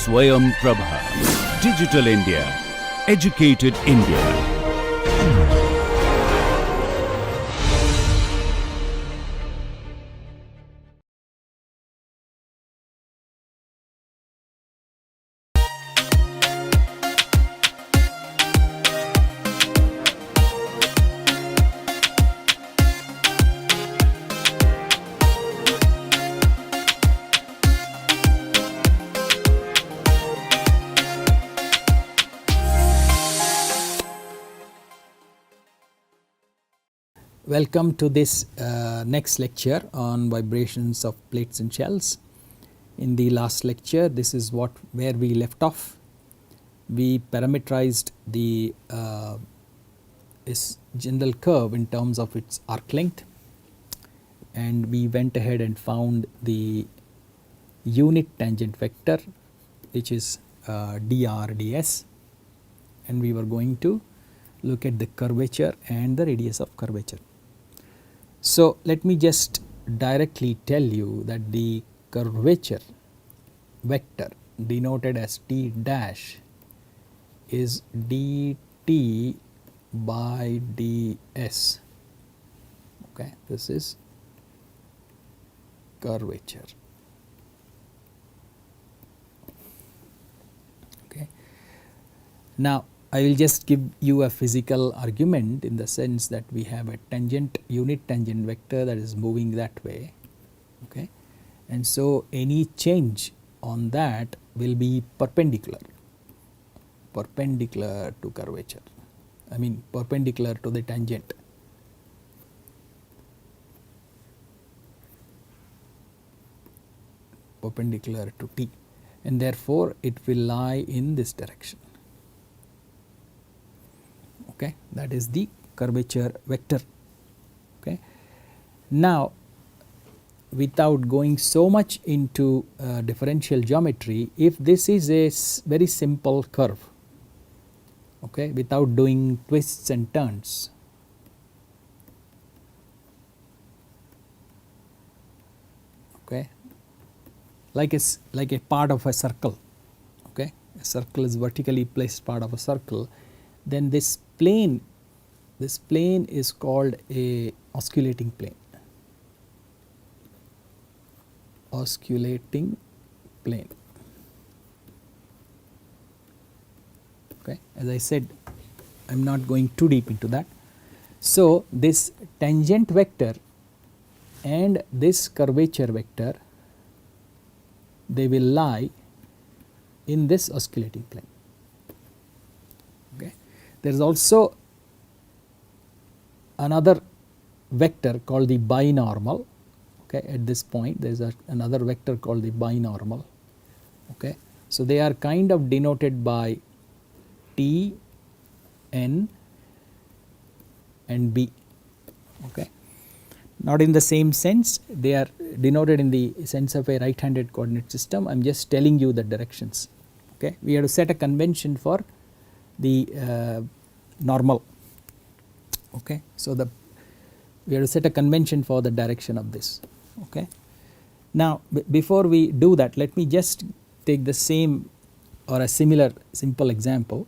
Swayam Prabha. Digital India. Educated India. Welcome to this next lecture on vibrations of plates and shells. In the last lecture, this is where we left off. We parameterized the general curve in terms of its arc length, and we went ahead and found the unit tangent vector, which is dr ds, and we were going to look at the curvature and the radius of curvature. So let me just directly tell you that the curvature vector denoted as t dash is dt by ds. Okay, this is curvature. Okay, now I will just give you a physical argument in the sense that we have a unit tangent vector that is moving that way, okay, and so any change on that will be perpendicular to curvature, perpendicular to the tangent. Perpendicular to t, and therefore it will lie in this direction. Okay, that is the curvature vector. Okay, now without going so much into differential geometry, if this is a very simple curve, okay, without doing twists and turns, okay, like a part of a circle, okay, a circle is vertically placed part of a circle, then this plane is called a osculating plane. Osculating plane. Okay, as I said, I am not going too deep into that. So this tangent vector and this curvature vector, they will lie in this oscillating plane. Okay, there is also another vector called the binormal. Okay, at this point there is another vector called the binormal. Okay, so they are kind of denoted by t, n and b. Okay, not in the same sense, they are denoted in the sense of a right handed coordinate system. I am just telling you the directions. Okay, we have to set a convention for the normal. Okay, so we have to set a convention for the direction of this. Okay, now before we do that, let me just take the same or a similar simple example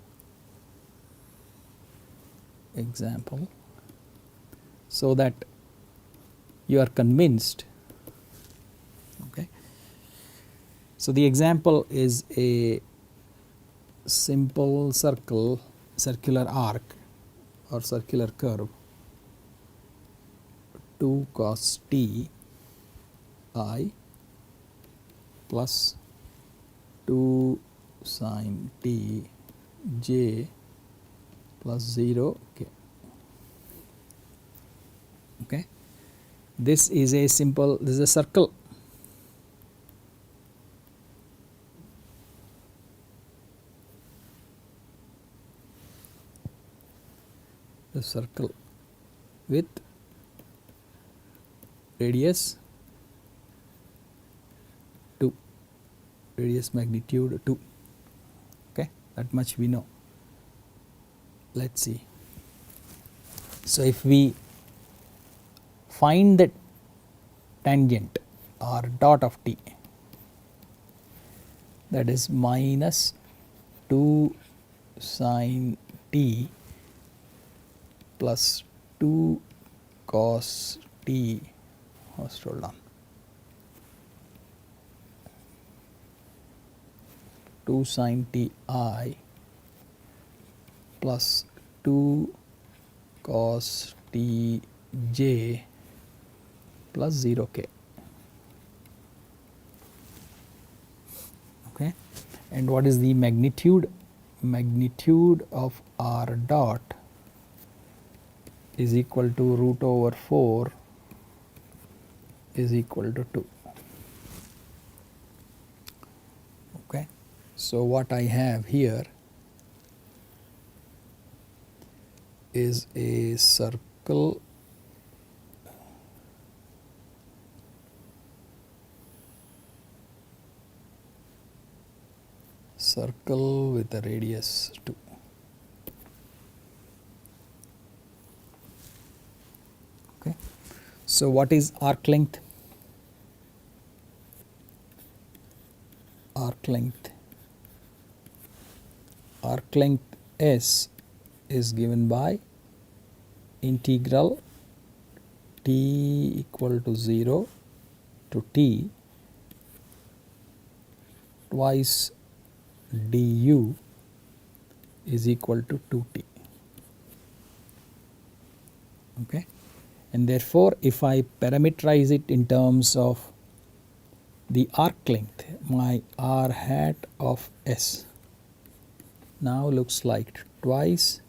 so that you are convinced. Okay, so the example is a simple circular arc or circular curve, 2 cos t I plus 2 sin t j plus 0 k. Okay, this is a circle. The circle with radius 2, radius magnitude 2. Okay, that much we know. Let us see. So if we find the tangent or dot of t, that is minus 2 sine t plus 2 cos t, hold on, 2 sine t I plus 2 cos t j plus 0 k. Okay. And what is the magnitude? Magnitude of r dot is equal to root over 4 is equal to 2. Okay. So what I have here is a circle with a radius 2. Okay. So what is arc length? Arc length S is given by integral t equal to 0 to t twice du is equal to 2t. Okay. And therefore, if I parameterize it in terms of the arc length, my r hat of S now looks like twice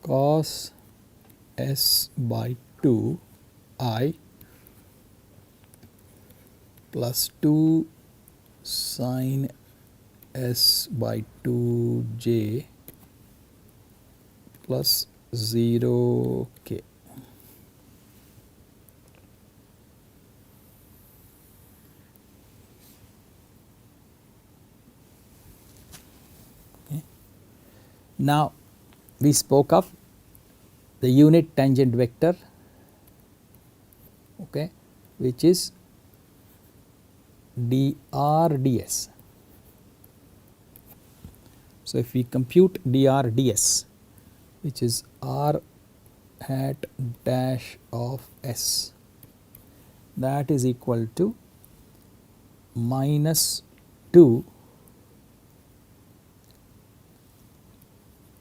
cos S by 2 I plus 2 sine S by 2 j plus 0 k. Okay. Now we spoke of the unit tangent vector, okay, which is dr ds. So if we compute dr ds, which is r hat dash of S, that is equal to minus 2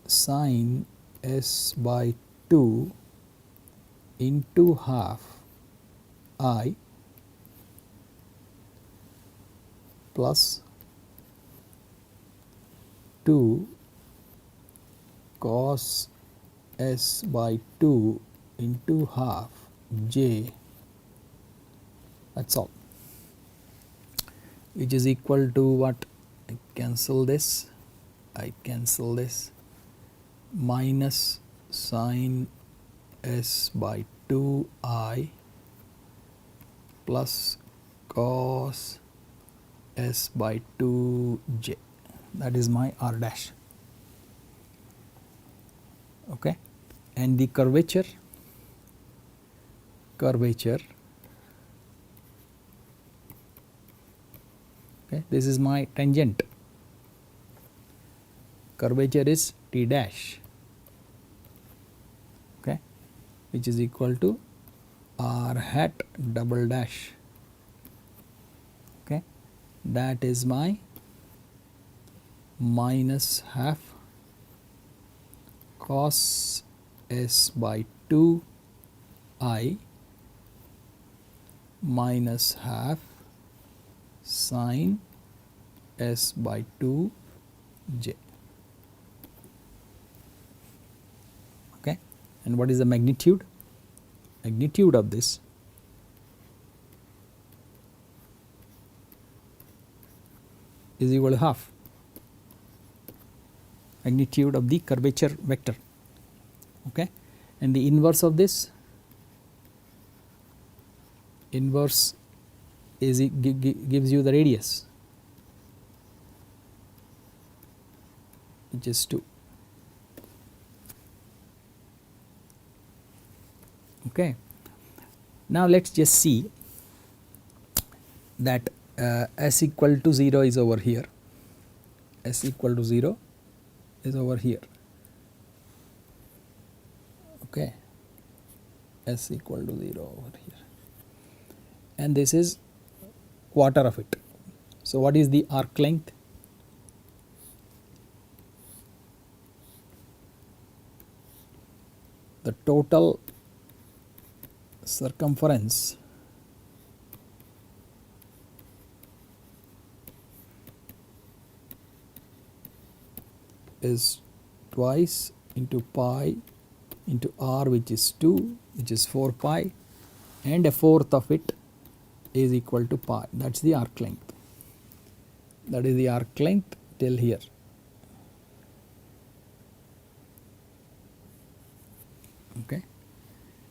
sine S by 2 into half I plus 2 cos S by 2 into half j, that is all, which is equal to what? I cancel this, minus sine S by 2 I plus cos S by 2 j, that is my r dash. Okay. And the curvature, okay, this is my tangent, curvature is t dash, okay, which is equal to r hat double dash, okay, that is my minus half cos S by 2 I minus half sine S by 2 j. Okay. And what is the magnitude? Magnitude of this is equal to half magnitude of the curvature vector. Okay. And the inverse of this, inverse is gives you the radius, which is 2. Okay. Now let us just see that s equal to 0 is over here, s equal to 0 is over here, okay, s equal to 0 over here, and this is quarter of it. So what is the arc length? The total circumference is twice into pi into r, which is 2, which is 4 pi, and a fourth of it is equal to pi. That's the arc length. That is the arc length till here. Okay,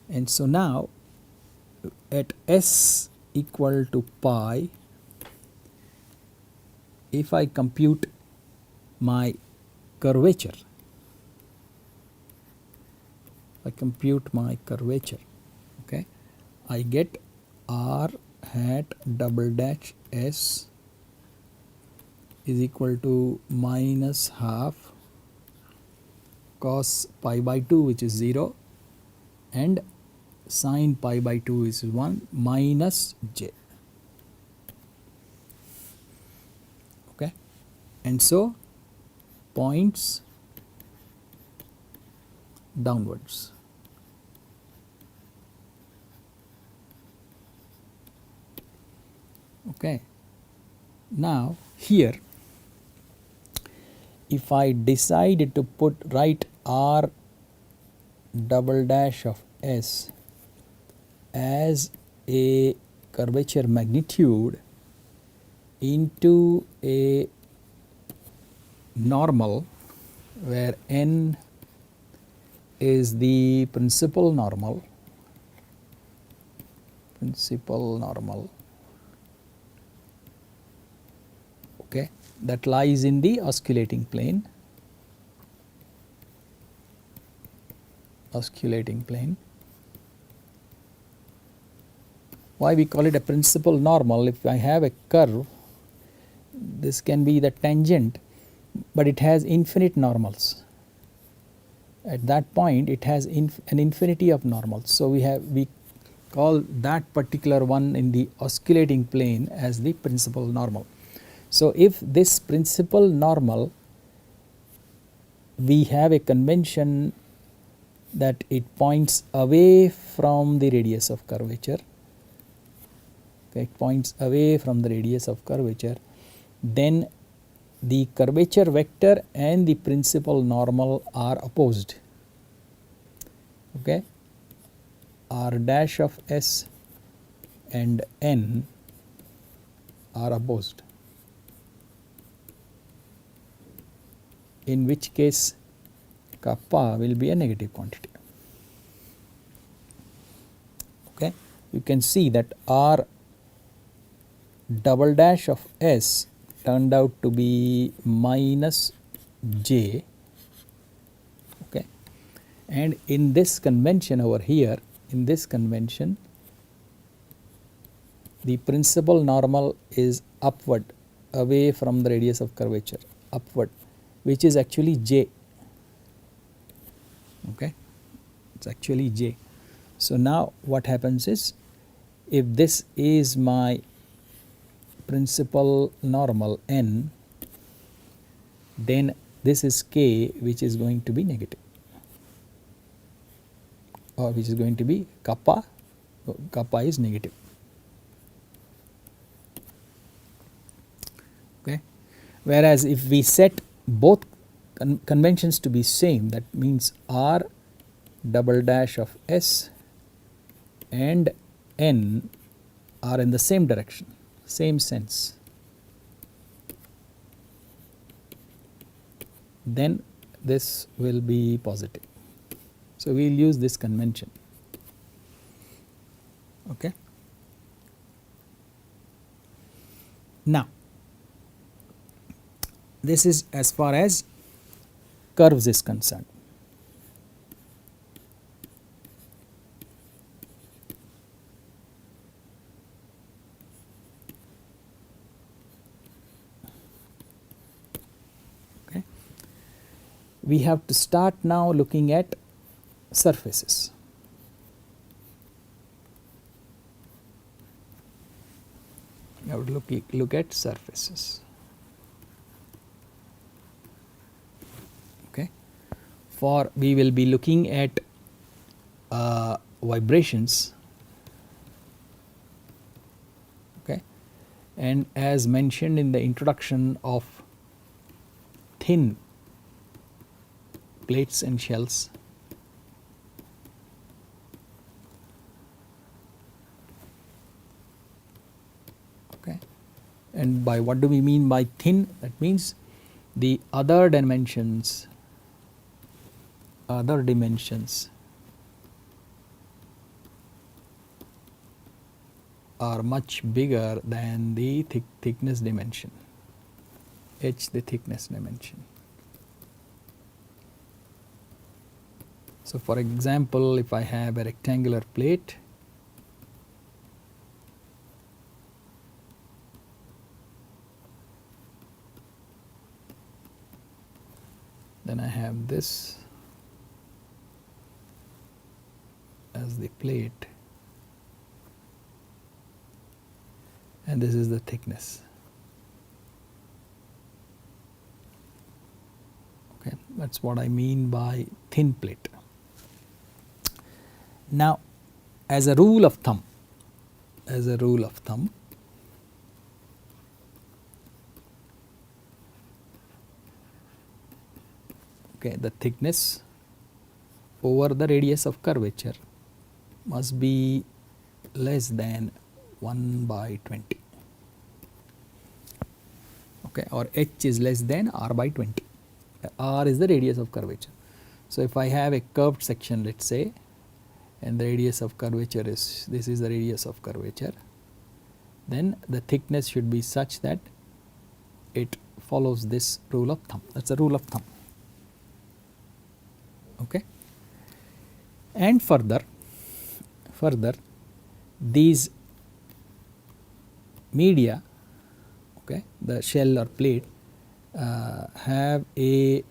and so now at s equal to pi, if I compute my curvature, okay, I get r hat double dash s is equal to minus half cos pi by 2, which is 0, and sin pi by 2 is 1 minus j. Okay, and so points downwards. Okay, now here if I decide to write r double dash of s as a curvature magnitude into a normal where n is the principal normal, okay, that lies in the osculating plane, Why we call it a principal normal? If I have a curve, this can be the tangent, but it has infinite normals. At that point it has an infinity of normals. So we call that particular one in the osculating plane as the principal normal. So if this principal normal, we have a convention that it points away from the radius of curvature, okay, it points away from the radius of curvature, then the curvature vector and the principal normal are opposed, okay, r dash of s and n are opposed, in which case kappa will be a negative quantity. Okay, you can see that r double dash of s turned out to be minus j, okay, and in this convention over here, in this convention the principal normal is upward, away from the radius of curvature, upward, which is actually j, okay, it's actually j. So now what happens is, if this is my principal normal n, then this is k, which is going to be negative, or which is going to be kappa, kappa is negative. Okay, whereas if we set both conventions to be same, that means r double dash of s and n are in the same direction, same sense, then this will be positive. So we will use this convention. Okay. Now this is as far as curves is concerned. we have to start now looking at surfaces. We have to look at surfaces. Okay. For we will be looking at vibrations. Okay. And as mentioned in the introduction of thin plates and shells, okay, and by what do we mean by thin? That means the other dimensions are much bigger than the thickness dimension, h the thickness dimension. So for example, if I have a rectangular plate, then I have this as the plate, and this is the thickness. Okay, that's what I mean by thin plate. Now, as a rule of thumb, okay, the thickness over the radius of curvature must be less than 1/20. Okay, or h is less than r/20. R is the radius of curvature. So if I have a curved section, let's say, and the radius of curvature is, this is the radius of curvature, then the thickness should be such that it follows this rule of thumb. That's a rule of thumb. Okay. And further these media, okay, the shell or plate have a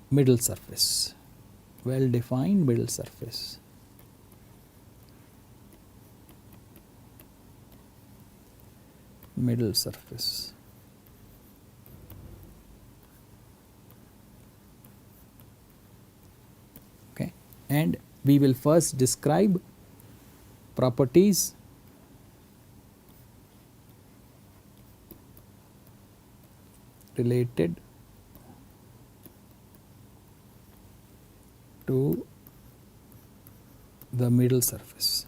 middle surface, well defined middle surface. Okay, and we will first describe properties related to the middle surface.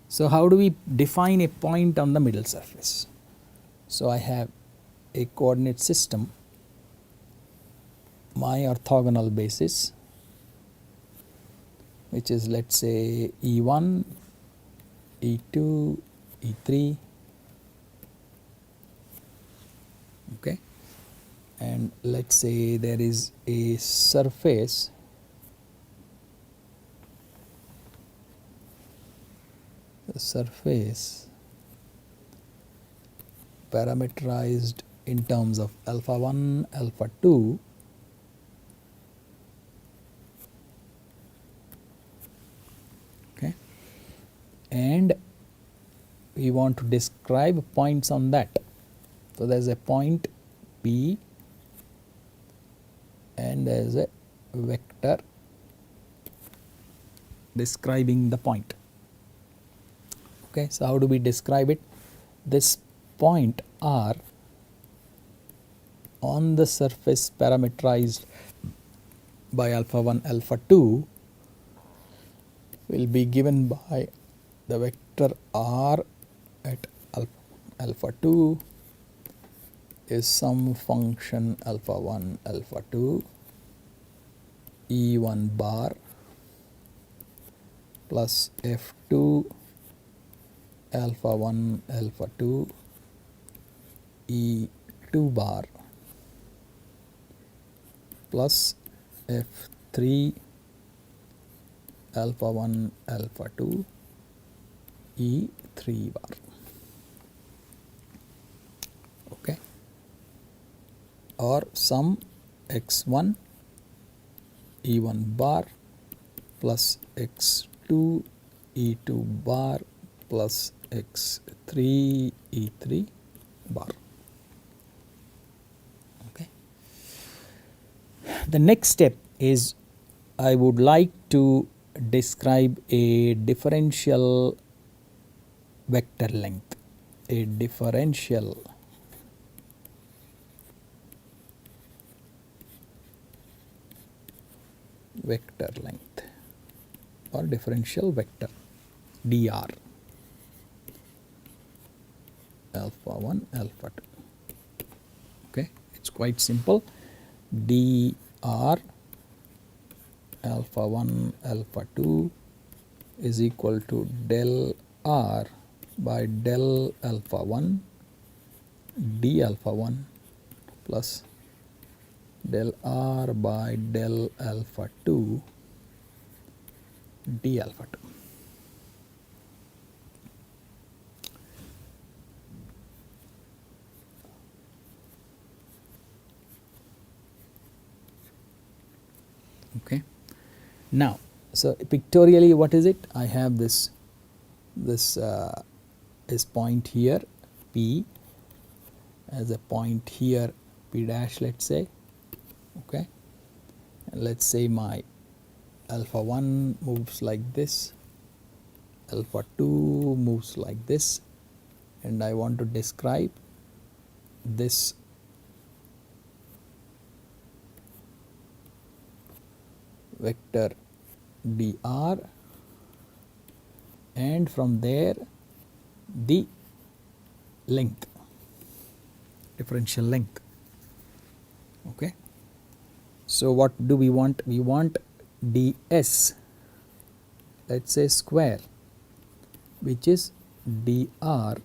So how do we define a point on the middle surface? So I have a coordinate system, my orthogonal basis, which is, let's say, E1, E2, E3, okay, and let's say there is a surface parameterized in terms of alpha 1, alpha 2, okay, and we want to describe points on that. So there is a point P and there is a vector describing the point. Okay, so how do we describe it? This point R on the surface parameterized by alpha 1, alpha 2 will be given by the vector R at alpha 2 is some function alpha 1, alpha 2 E1 bar plus F2 alpha 1, alpha 2 E2 bar plus F3 alpha 1 alpha 2 E3 bar. Okay, or sum x1 E1 bar plus x2 E2 bar plus x3 E3 bar. Okay. The next step is I would like to describe a differential vector length, a differential vector length or differential vector dr, alpha 1 alpha 2. Okay, it's quite simple. Dr alpha 1 alpha 2 is equal to del r by del alpha 1 d alpha 1 plus del r by del alpha 2 d alpha 2. Okay. Now, so pictorially what is it? I have this is point here P, as a point here P dash, let's say. Okay, and let's say my alpha 1 moves like this, alpha 2 moves like this, and I want to describe this vector dr, and from there the length, differential length. Okay, so what do we want? We want ds, let's say square, which is dr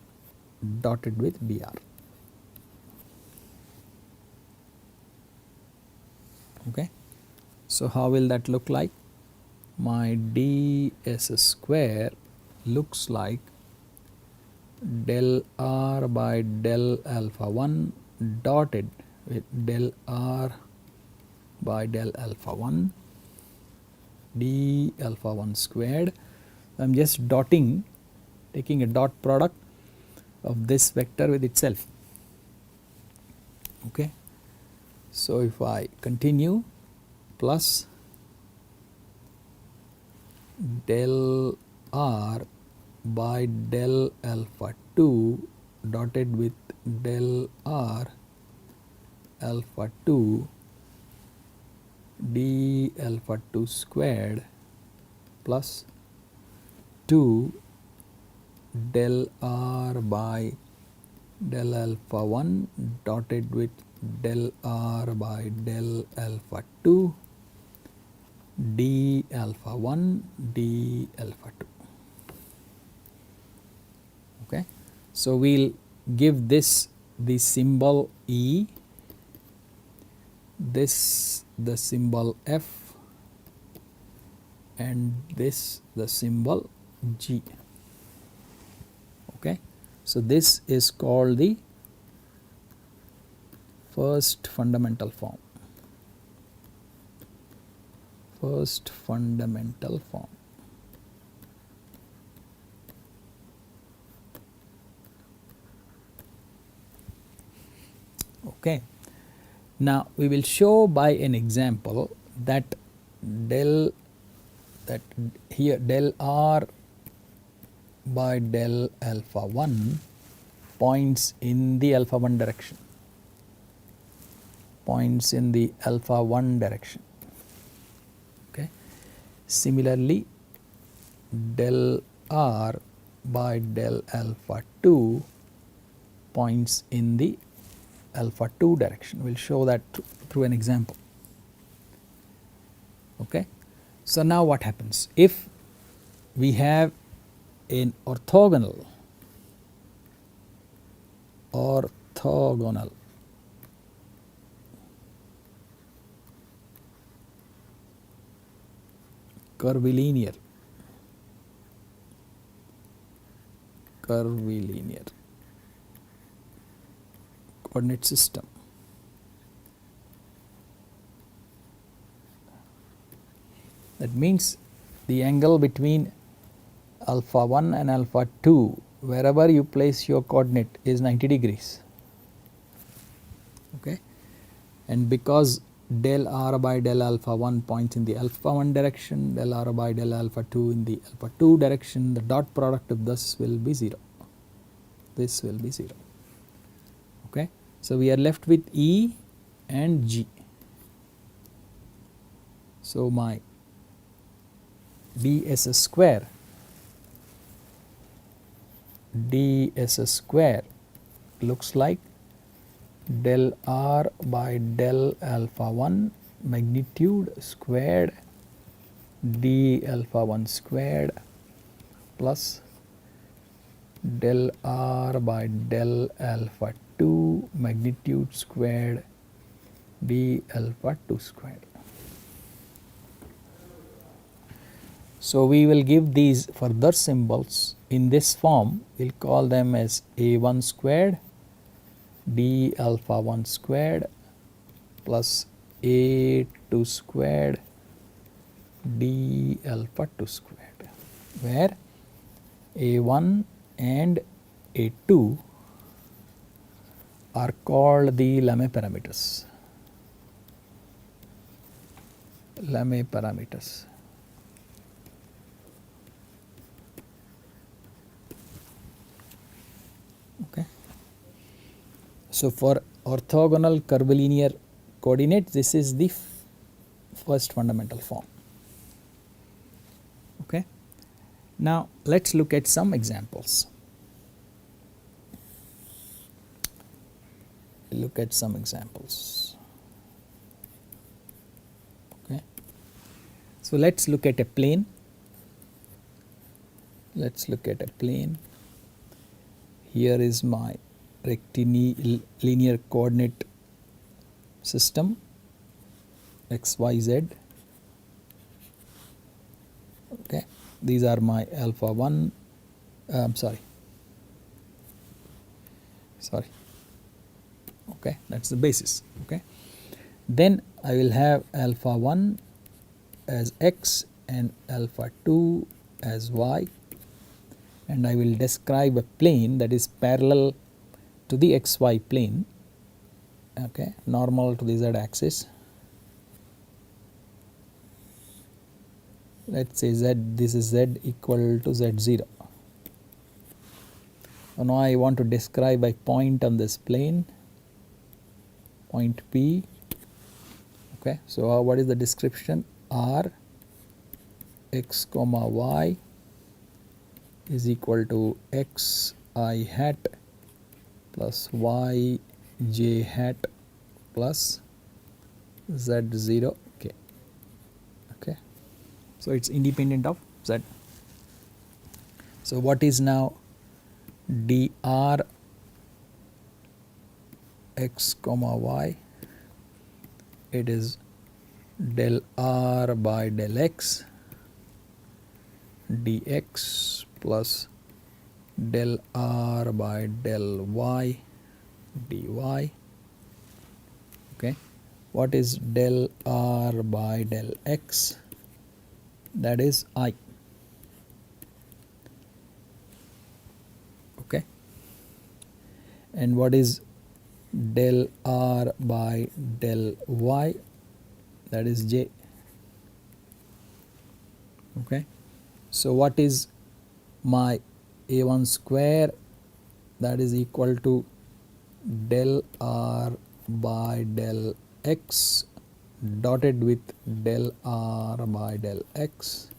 dotted with dr. Okay, so how will that look like? My ds square looks like del r by del alpha 1 dotted with del r by del alpha 1 d alpha 1 squared. I am just dotting, taking a dot product of this vector with itself. Okay, so if I continue, plus del r by del alpha 2 dotted with del r alpha 2 d alpha 2 squared plus 2 del r by del alpha 1 dotted with del r by del alpha 2 d alpha 1 d alpha 2. Okay, so we'll give this the symbol E, this the symbol F, and this the symbol G. Okay, so this is called the first fundamental form. First fundamental form. Okay, now we will show by an example that del r by del alpha 1 points in the alpha 1 direction, points in the alpha 1 direction. Okay, similarly del r by del alpha 2 points in the alpha 2 direction. We will show that through an example. Okay, so now what happens if we have an orthogonal curvilinear coordinate system. That means the angle between alpha 1 and alpha 2, wherever you place your coordinate, is 90 degrees. Okay, and because del r by del alpha 1 points in the alpha 1 direction, del r by del alpha 2 in the alpha 2 direction, the dot product of this will be 0. This will be 0. Okay, so we are left with E and G. So my ds square looks like del r by del alpha 1 magnitude squared d alpha 1 squared plus del r by del alpha 2 magnitude squared d alpha 2 squared. So we will give these further symbols in this form. We'll call them as a1 squared d alpha 1 squared plus a2 squared d alpha 2 squared, where a1 and a2 are called the Lamé parameters. Okay. So for orthogonal curvilinear coordinates, this is the first fundamental form. Okay. Now let's look at some examples. Okay. So let's look at a plane. Here is my rectilinear coordinate system x, y, z. Okay, these are my alpha 1, okay, that's the basis. Okay, then I will have alpha 1 as x and alpha 2 as y, and I will describe a plane that is parallel to the xy plane, okay, normal to the z axis. Let's say z, this is z equal to z0. Now I want to describe a point on this plane, point P. Okay, so what is the description? R x comma y is equal to x I hat plus y j hat plus z0 k. Okay, so it's independent of z. So what is now dr x comma y? It is del r by del x dx plus del r by del y dy. Okay, what is del r by del x? That is I. Okay, and what is del r by del y? That is j. Okay, so what is my a1 square? That is equal to del r by del x dotted with del r by del x,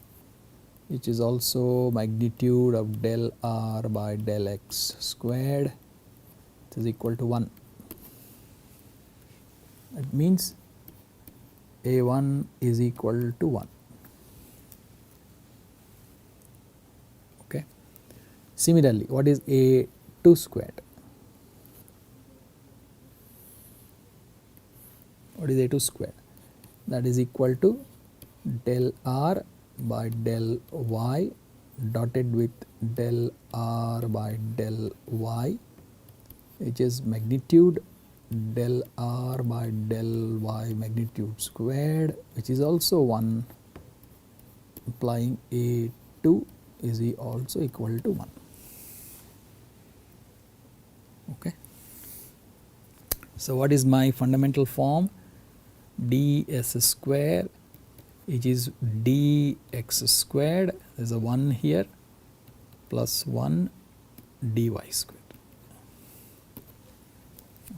which is also magnitude of del r by del x squared. It is equal to 1. That means a1 is equal to 1. Okay. Similarly, what is a2 squared? What is a2 squared? That is equal to del r by del y dotted with del r by del y, which is magnitude del r by del y magnitude squared, which is also 1, implying A2 is also equal to 1. Okay. So what is my fundamental form? ds square, which is dx squared, there is a 1 here, plus 1 dy squared.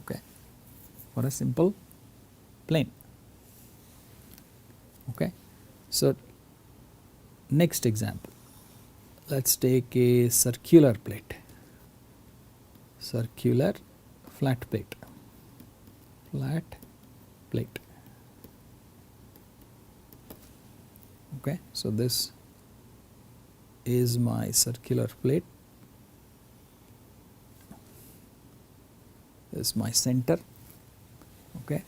Okay, for a simple plane. Okay, so next example, let's take a circular plate, circular flat plate, flat plate. Okay, so this is my circular plate, this is my center. Okay,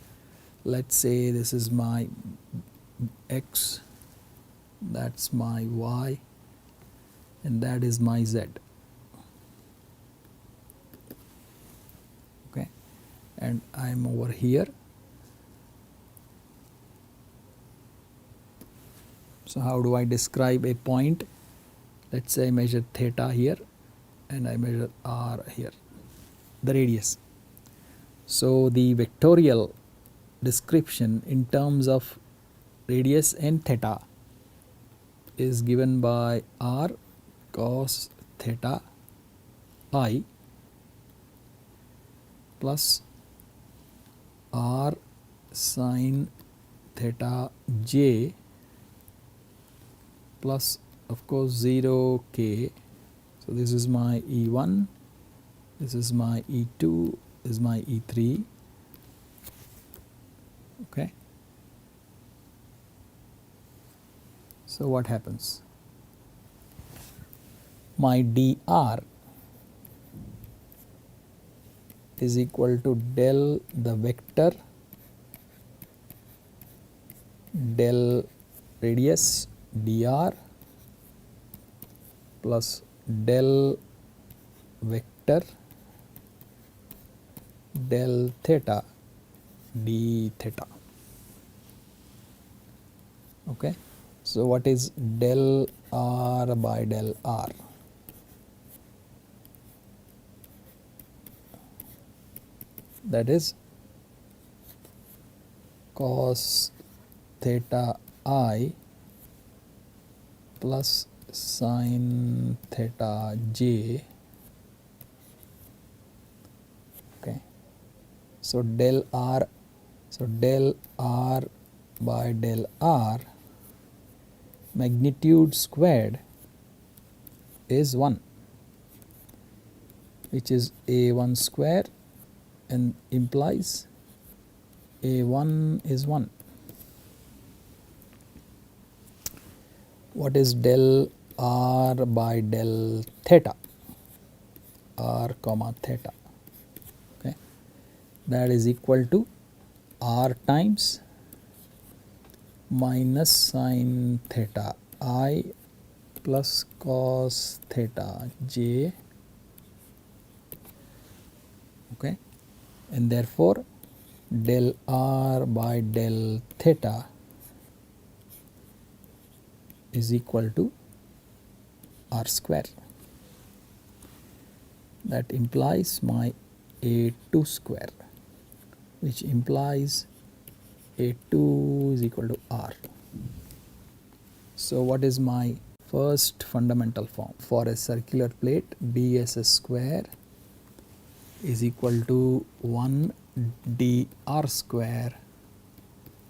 let's say this is my x, that's my y, and that is my z. Okay, and I am over here. So how do I describe a point? Let's say I measure theta here and I measure r here, the radius. So the vectorial description in terms of radius and theta is given by r cos theta I plus r sin theta j plus of course 0 k. So this is my E1, this is my E2, this is my E3. Okay. So what happens? My dr is equal to del the vector del radius dr plus del vector del theta d theta. Okay, so what is del r by del r? That is cos theta I plus sin theta j. Okay, so del r by del r magnitude squared is 1, which is a1 square, and implies a1 is 1. What is del r by del theta? R comma theta. Okay, that is equal to r times minus sin theta I plus cos theta j. Okay, and therefore del r by del theta is equal to r square. That implies my a2 square, which implies a2 is equal to r. So what is my first fundamental form? For a circular plate, ds square is equal to 1 dr square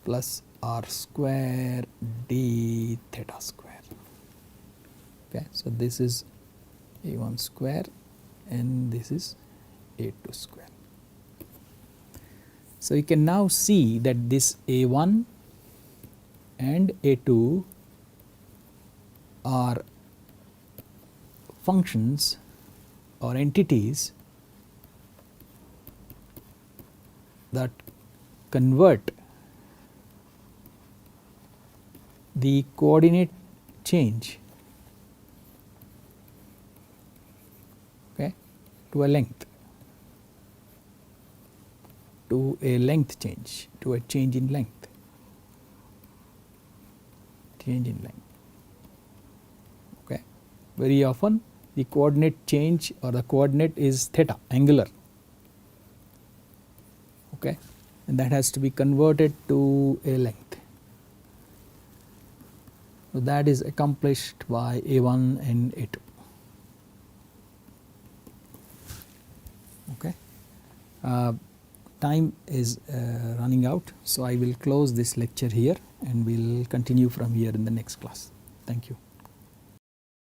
plus r square d theta square. Okay, so this is a1 square and this is a2 square. So you can now see that this a1 and a2 are functions or entities that convert the coordinate change, okay, to a length, to a length change, to a change in length, change in length. Okay. Very often the coordinate change or the coordinate is theta, angular, okay, and that has to be converted to a length. So that is accomplished by A1 and A2. Okay. Time is running out, so I will close this lecture here and we will continue from here in the next class. Thank you.